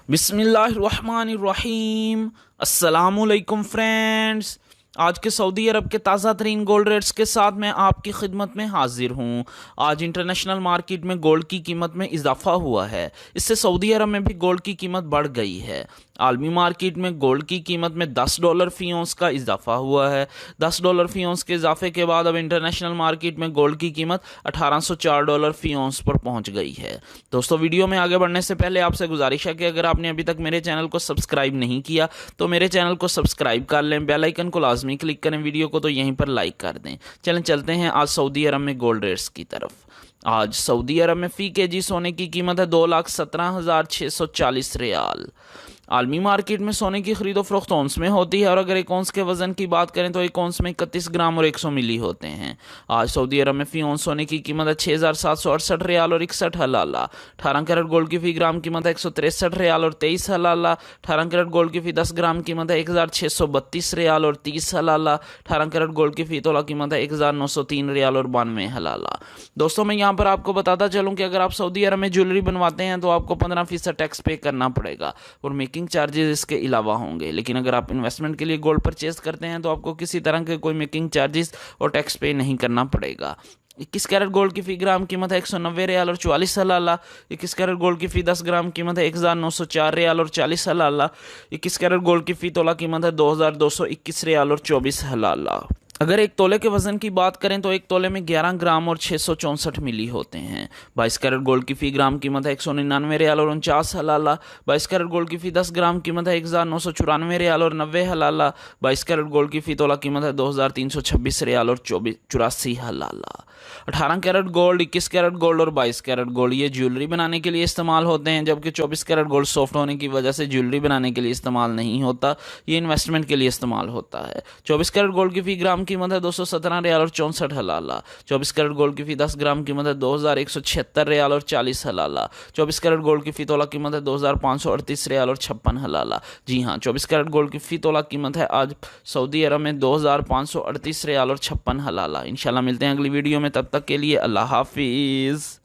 बिस्मिल्लाहिर्रहमानिर्रहीम। अस्सलामुअलैकुम फ्रेंड्स। आज के सऊदी अरब के ताज़ा तरीन गोल्ड रेट्स के साथ मैं आपकी खिदमत में हाजिर हूँ। आज इंटरनेशनल मार्केट में गोल्ड की कीमत में इजाफा हुआ है। इससे सऊदी अरब में भी गोल्ड की कीमत बढ़ गई है। आलमी मार्केट में गोल्ड की कीमत में $10 फी औंस का इजाफा हुआ है। $10 फी औंस के इजाफे के बाद अब इंटरनेशनल मार्केट में गोल्ड की कीमत $1804 फी औंस पर पहुंच गई है। दोस्तों, वीडियो में आगे बढ़ने से पहले आपसे गुजारिश है कि अगर आपने अभी तक मेरे चैनल को सब्सक्राइब नहीं किया तो मेरे चैनल को सब्सक्राइब कर लें, बेल आइकन को लाजमी क्लिक करें, वीडियो को तो यहीं पर लाइक कर दें। चलते हैं आज सऊदी अरब में गोल्ड रेट्स की तरफ। आज सऊदी अरब में फ़ी केजी सोने की कीमत है 2,17,640 रियाल। आलमी मार्केट में सोने की खरीदो फरोख्त औंस में होती है और अगर एक औंस के वजन की बात करें तो एक औंस में 31 ग्राम और 100 मिली होते हैं। आज सऊदी अरब में फ़ी औंस सोने की कीमत है 6,768 रियाल और 61 हलाला। 18 कैरेट गोल्ड की फ़ी ग्राम कीमत है 163 रियाल और 23 हलाला। 18 कैरेट गोल्ड की फ़ी 10 ग्राम कीमत है 1,632 रियाल और 30 हलाला। 18 कैरेट गोल्ड की फ़ी तोला कीमत है 1,903 रियाल और 92 हलाला। दोस्तों, मैं यहाँ पर आपको बताता चलूँ कि अगर आप सऊदी अरब में ज्वेलरी बनवाते हैं तो आपको 15% टैक्स पे करना पड़ेगा और मेकिंग चार्जेस इसके अलावा होंगे। लेकिन अगर आप इन्वेस्टमेंट के लिए गोल्ड परचेज करते हैं तो आपको किसी तरह के कोई मेकिंग चार्जेस और टैक्स पे नहीं करना पड़ेगा। 21 कैरेट गोल्ड की फ़ी ग्राम कीमत है 190 रियाल और 44 हलाला। 21 कैरेट गोल्ड की फ़ी 10 ग्राम कीमत है 1,904 रियाल और 40 हलाला। 21 कैरेट गोल्ड की फ़ी तोला कीमत है 2,221 रियाल और 24 हलाला। अगर एक तोले के वजन की बात करें तो एक तोले में 11 ग्राम और 664 मिली होते हैं। 22 कैरेट गोल्ड की फ़ी ग्राम कीमत है 199 रियाल और 49 हलाला। 22 कैरेट गोल्ड की फ़ी 10 ग्राम कीमत है 1,994 रियाल और 90 हलाला। 22 कैरेट गोल्ड की फ़ी तोला कीमत है 2,326 रियाल और 84 हलाला। 18 कैरेट गोल्ड, 21 कैरेट गोल्ड और 22 कैरेट गोल्ड ये ज्वेलरी बनाने के लिए इस्तेमाल होते हैं, जबकि 24 कैरेट गोल्ड सॉफ्ट होने की वजह से ज्वेलरी बनाने के लिए इस्तेमाल नहीं होता, ये इन्वेस्टमेंट के लिए इस्तेमाल होता है। 24 कैरेट गोल्ड की फ़ी ग्राम कीमत है 217 रियाल और 64 हलाला। 24 कैरेट गोल्ड की फ़ी 10 ग्राम कीमत है 2,176 रियाल और 40 हलाला। 24 कैरेट गोल्ड की फ़ी तोला कीमत है 2,538 रियाल और 56 हलाला। जी हाँ, 24 कैरेट गोल्ड की फ़ी तोला कीमत है आज सऊदी अरब में 2,538 रियाल और 56 हलाला। इंशाल्लाह मिलते हैं अगली वीडियो में, तब तक के लिए अल्लाह हाफिज़।